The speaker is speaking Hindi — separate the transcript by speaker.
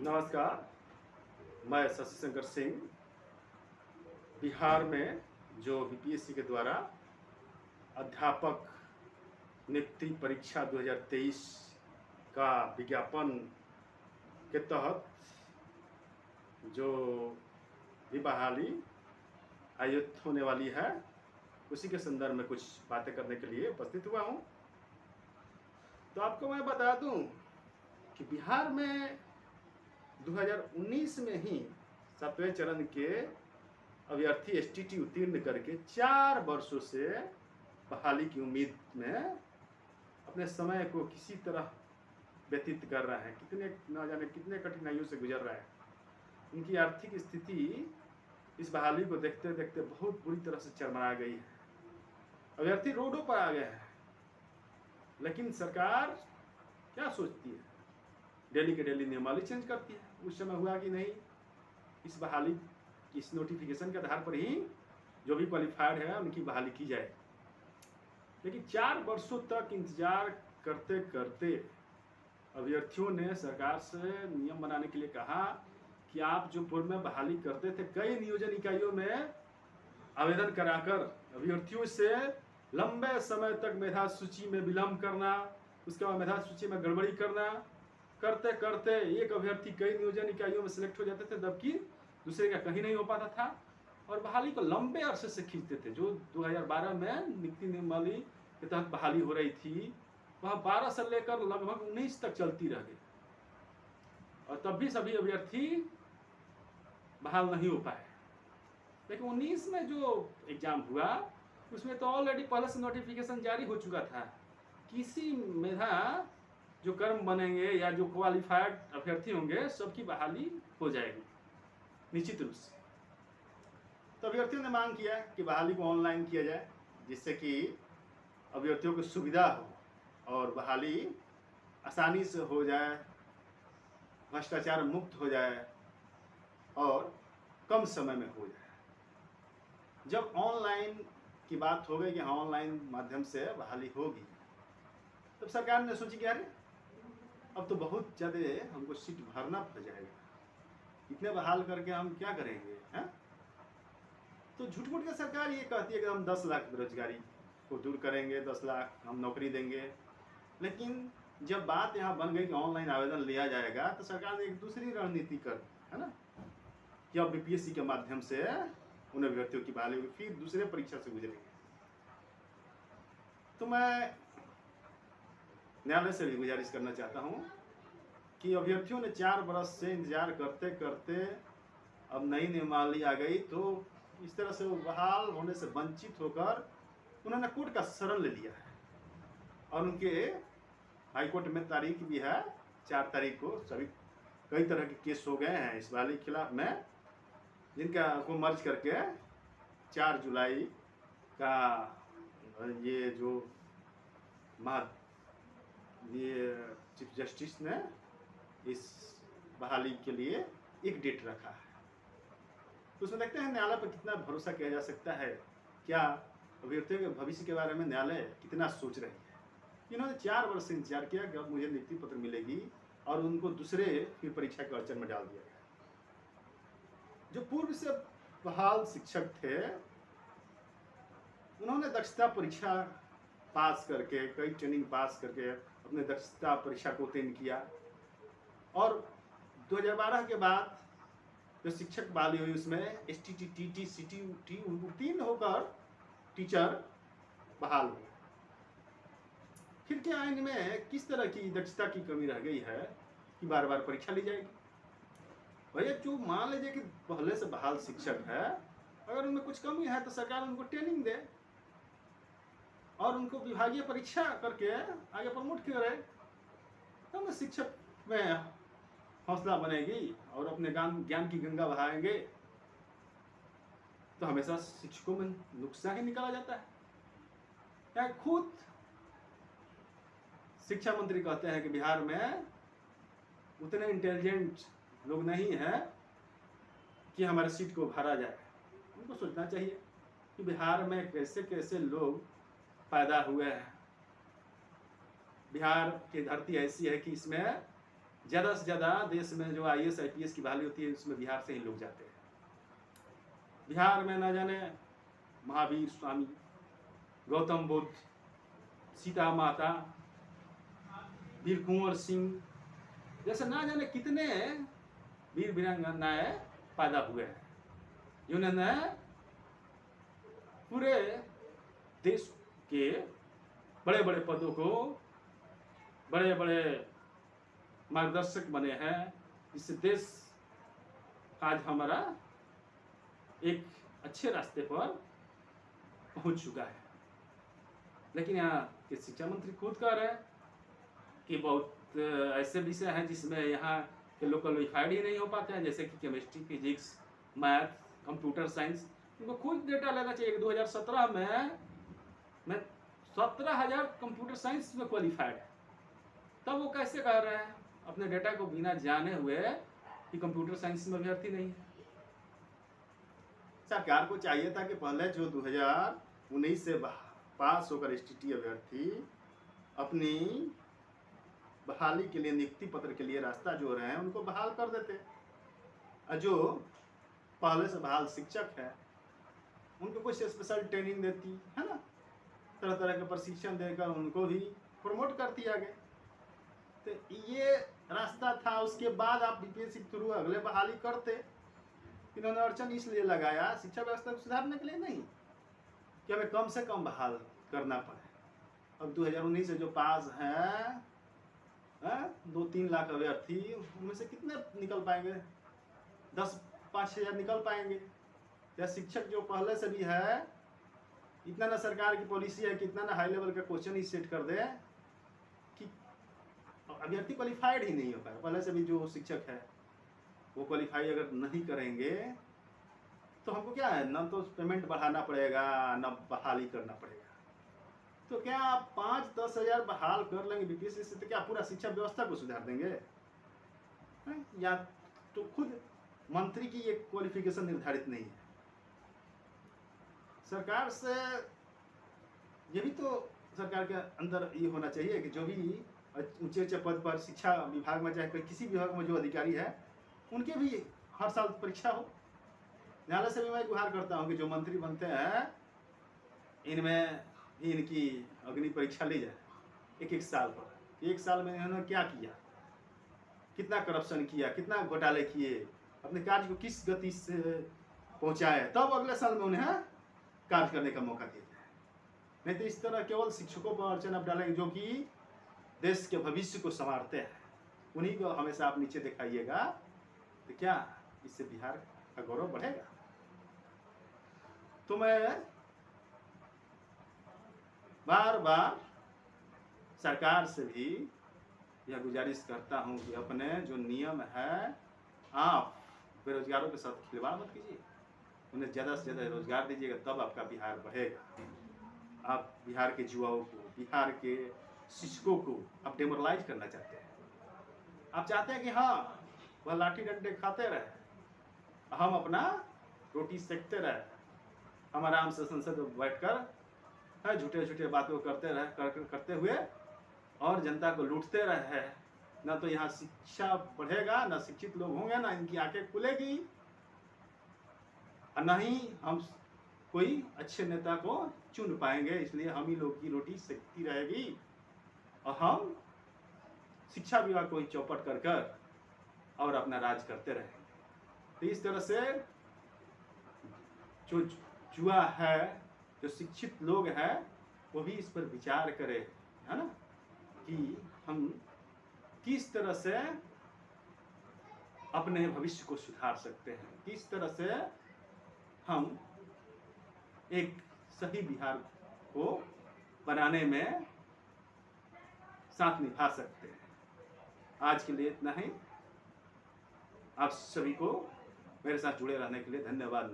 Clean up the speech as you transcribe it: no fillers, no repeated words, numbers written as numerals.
Speaker 1: नमस्कार। मैं शशि शंकर सिंह। बिहार में जो बीपीएससी के द्वारा अध्यापक नियुक्ति परीक्षा 2023 का विज्ञापन के तहत जो भी बहाली आयोजित होने वाली है, उसी के संदर्भ में कुछ बातें करने के लिए उपस्थित हुआ हूँ। तो आपको मैं बता दूं कि बिहार में 2019 में ही 7वें चरण के अभ्यर्थी एसटीटी उत्तीर्ण करके 4 वर्षों से बहाली की उम्मीद में अपने समय को किसी तरह व्यतीत कर रहे हैं। कितने न जाने कितने कठिनाइयों से गुजर रहे हैं। उनकी आर्थिक स्थिति इस बहाली को देखते देखते बहुत बुरी तरह से चरमरा गई है। अभ्यर्थी रोडों पर आ गए हैं, लेकिन सरकार क्या सोचती है? डेली के डेली नियमावली चेंज करती है। उस समय हुआ कि नहीं, इस बहाली इस नोटिफिकेशन के आधार पर ही जो भी क्वालिफाइड है उनकी बहाली की जाए। लेकिन 4 वर्षों तक इंतजार करते करते अभ्यर्थियों ने सरकार से नियम बनाने के लिए कहा कि आप जो पूर्व में बहाली करते थे, कई नियोजन इकाइयों में आवेदन कराकर अभ्यर्थियों से लंबे समय तक मेधा सूची में विलम्ब करना, उसके बाद मेधा सूची में गड़बड़ी करना, करते करते एक अभ्यर्थी कई नियोजन इकाइयों में सिलेक्ट हो जाते थे, जबकि दूसरे का कहीं नहीं हो पाता था। और बहाली को लंबे अरसे से खींचते थे। जो 2012 में नियुक्ति नियमावली के तहत बहाली हो रही थी, वह 12 से लेकर लगभग 19 तक चलती रह गई, और तब भी सभी अभ्यर्थी बहाल नहीं हो पाए। लेकिन 19 में जो एग्जाम हुआ, उसमें तो ऑलरेडी पहले से नोटिफिकेशन जारी हो चुका था। किसी मेधा जो कर्म बनेंगे या जो क्वालिफाइड अभ्यर्थी होंगे, सबकी बहाली हो जाएगी निश्चित रूप से। तो अभ्यर्थियों ने मांग किया कि बहाली को ऑनलाइन किया जाए, जिससे कि अभ्यर्थियों को सुविधा हो और बहाली आसानी से हो जाए, भ्रष्टाचार मुक्त हो जाए और कम समय में हो जाए। जब ऑनलाइन की बात हो गई कि हाँ ऑनलाइन माध्यम से बहाली होगी, तब सरकार ने सोची कि अरे अब तो बहुत ज़्यादा हमको सीट भरना पड़ जाएगा, इतने बहाल करके हम क्या करेंगे हैं? तो झूठ मूठ के सरकार ये कहती है कि हम 10 लाख बेरोजगारी को दूर करेंगे, 10 लाख हम नौकरी देंगे। लेकिन जब बात यहाँ बन गई कि ऑनलाइन आवेदन लिया जाएगा, तो सरकार ने एक दूसरी रणनीति कर दी है ना, कि अब बीपीएससी के माध्यम से उन अभ्यर्थियों की बहाली होगी, फिर दूसरे परीक्षा से गुजरेंगे। तो मैं न्यायालय से भी गुजारिश करना चाहता हूँ कि अभ्यर्थियों ने 4 बरस से इंतजार करते करते अब नई नियमावली आ गई, तो इस तरह से वो बहाल होने से वंचित होकर उन्होंने कोर्ट का शरण ले लिया है। और उनके हाईकोर्ट में तारीख भी है, 4 तारीख को। सभी कई तरह के केस हो गए हैं इस बहाली के खिलाफ में, जिनका को मर्ज करके 4 जुलाई का ये जो ये चीफ जस्टिस ने इस बहाली के लिए एक डेट रखा है। तो उसमें देखते हैं न्यायालय पर कितना भरोसा किया जा सकता है, क्या अभ्यर्थियों के भविष्य के बारे में न्यायालय कितना सोच रही है। इन्होंने 4 वर्ष से इंतजार किया कि अब मुझे नियुक्ति पत्र मिलेगी, और उनको दूसरे फिर परीक्षा के अड़चन में डाल दिया गया। जो पूर्व से बहाल शिक्षक थे, उन्होंने दक्षता परीक्षा पास करके, कई ट्रेनिंग पास करके अपने दक्षता परीक्षा को उत्तीर्ण किया, और 2012 के बाद जो शिक्षक बहाली हुई उसमें एसटीटी, टीटी, सीटी उत्तीर्ण होकर टीचर बहाल हुए। फिर क्या आइन में किस तरह की दक्षता की कमी रह गई है कि बार बार परीक्षा ली जाएगी? भैया, जो मान लीजिए कि पहले से बहाल शिक्षक है, अगर उनमें कुछ कमी है तो सरकार उनको ट्रेनिंग दे और उनको विभागीय परीक्षा करके आगे प्रमोट करे, तब तो शिक्षक में हौसला बनेगी और अपने ज्ञान की गंगा बहाएंगे। तो हमेशा शिक्षकों में नुक्सा ही निकाला जाता है। क्या खुद शिक्षा मंत्री कहते हैं कि बिहार में उतने इंटेलिजेंट लोग नहीं हैं कि हमारे सीट को भरा जाए। उनको सोचना चाहिए कि बिहार में कैसे कैसे लोग पैदा हुए हैं। बिहार की धरती ऐसी है कि इसमें ज़्यादा से ज़्यादा देश में जो IAS IPS की बहाली होती है उसमें बिहार से ही लोग जाते हैं। बिहार में न जाने महावीर स्वामी, गौतम बुद्ध, सीता माता, वीर कुंवर सिंह जैसे ना जाने कितने वीर वीरांगनाएं पैदा हुए हैं, जिन्होंने पूरे देश के बड़े बड़े पदों को, बड़े बड़े मार्गदर्शक बने हैं, जिससे देश आज हमारा एक अच्छे रास्ते पर पहुंच चुका है। लेकिन यहाँ के शिक्षा मंत्री खुद कह रहे हैं कि बहुत ऐसे विषय हैं जिसमें यहाँ के लोग क्वालिफाइड ही नहीं हो पाते हैं, जैसे कि chemistry, physics, math, computer science. उनको खुद डेटा लेना चाहिए कि 2017 में 17,000 कंप्यूटर साइंस में क्वालिफाइड है, तब वो कैसे कह रहे हैं अपने डेटा को बिना जाने हुए कि कंप्यूटर साइंस में अभ्यर्थी नहीं है। सरकार को चाहिए था कि पहले जो 2019 से पास होकर STT अभ्यर्थी अपनी बहाली के लिए, नियुक्ति पत्र के लिए रास्ता जो रहे हैं उनको बहाल कर देते, और जो पहले से बहाल शिक्षक है उनको कुछ स्पेशल ट्रेनिंग देती है ना, तरह तरह के प्रशिक्षण देकर उनको भी प्रमोट करती आगे। तो ये रास्ता था। उसके बाद आप BPSC के थ्रू अगले बहाली करते। इन्होंने अड़चन इसलिए लगाया शिक्षा व्यवस्था को सुधारने के लिए नहीं कि हमें कम से कम बहाल करना पड़े। अब 2019 से जो पास हैं 2-3 लाख अभ्यर्थी, उनमें से कितने निकल पाएंगे? 10-5 हज़ार निकल पाएंगे। या शिक्षक जो पहले से भी है, इतना ना सरकार की पॉलिसी है कि इतना ना हाई लेवल का क्वेश्चन ही सेट कर दे कि अभ्यर्थी क्वालिफाइड ही नहीं हो पाए। पहले से भी जो शिक्षक है वो क्वालिफाई अगर नहीं करेंगे तो हमको क्या है, ना तो पेमेंट बढ़ाना पड़ेगा, ना बहाली करना पड़ेगा। तो क्या आप 5-10 हज़ार बहाल कर लेंगे BPSC से, तो क्या पूरा शिक्षा व्यवस्था को सुधार देंगे? या तो खुद मंत्री की एक क्वालिफिकेशन निर्धारित नहीं है। सरकार से ये भी तो सरकार के अंदर ये होना चाहिए कि जो भी ऊंचे ऊंचे पद पर शिक्षा विभाग में, चाहे किसी विभाग में जो अधिकारी है, उनके भी हर साल परीक्षा हो। न्यायालय से भी मैं गुहार करता हूँ कि जो मंत्री बनते हैं इनमें इनकी अग्नि परीक्षा ली जाए 1-1 साल पर। 1 साल में इन्होंने क्या किया, कितना करप्शन किया, कितना घोटाले किए, अपने कार्य को किस गति से पहुँचाए, तब अगले साल में उन्हें कार्य करने का मौका दिया जाए। नहीं तो इस तरह केवल शिक्षकों पर अड़चन आप डालेंगे जो कि देश के भविष्य को संवारते हैं, उन्हीं को हमेशा आप नीचे दिखाइएगा, तो क्या इससे बिहार का गौरव बढ़ेगा? तो मैं बार बार सरकार से भी यह गुजारिश करता हूं कि अपने जो नियम है, आप बेरोजगारों के साथ खिलवाड़ मत कीजिए, उन्हें ज़्यादा से ज़्यादा रोजगार दीजिएगा, तब आपका बिहार बढ़ेगा। आप बिहार के युवाओं को, बिहार के शिक्षकों को आप डेमोरलाइज करना चाहते हैं। आप चाहते हैं कि हाँ वह लाठी डंडे खाते रहे, हम अपना रोटी सेकते रहे, हम आराम से संसद में बैठकर झूठे झूठे बातों करते हुए और जनता को लूटते रहे। ना तो यहाँ शिक्षा बढ़ेगा, ना शिक्षित लोग होंगे, ना इनकी आंखें खुलेगी, और ना ही हम कोई अच्छे नेता को चुन पाएंगे। इसलिए हम ही लोग की रोटी सेकती रहेगी और हम शिक्षा विभाग को ही चौपट कर कर और अपना राज करते रहेंगे। तो इस तरह से जो जुआ है, जो शिक्षित लोग हैं, वो भी इस पर विचार करें, है ना, कि हम किस तरह से अपने भविष्य को सुधार सकते हैं, किस तरह से हम एक सही बिहार को बनाने में साथ निभा सकते हैं। आज के लिए इतना ही। आप सभी को मेरे साथ जुड़े रहने के लिए धन्यवाद।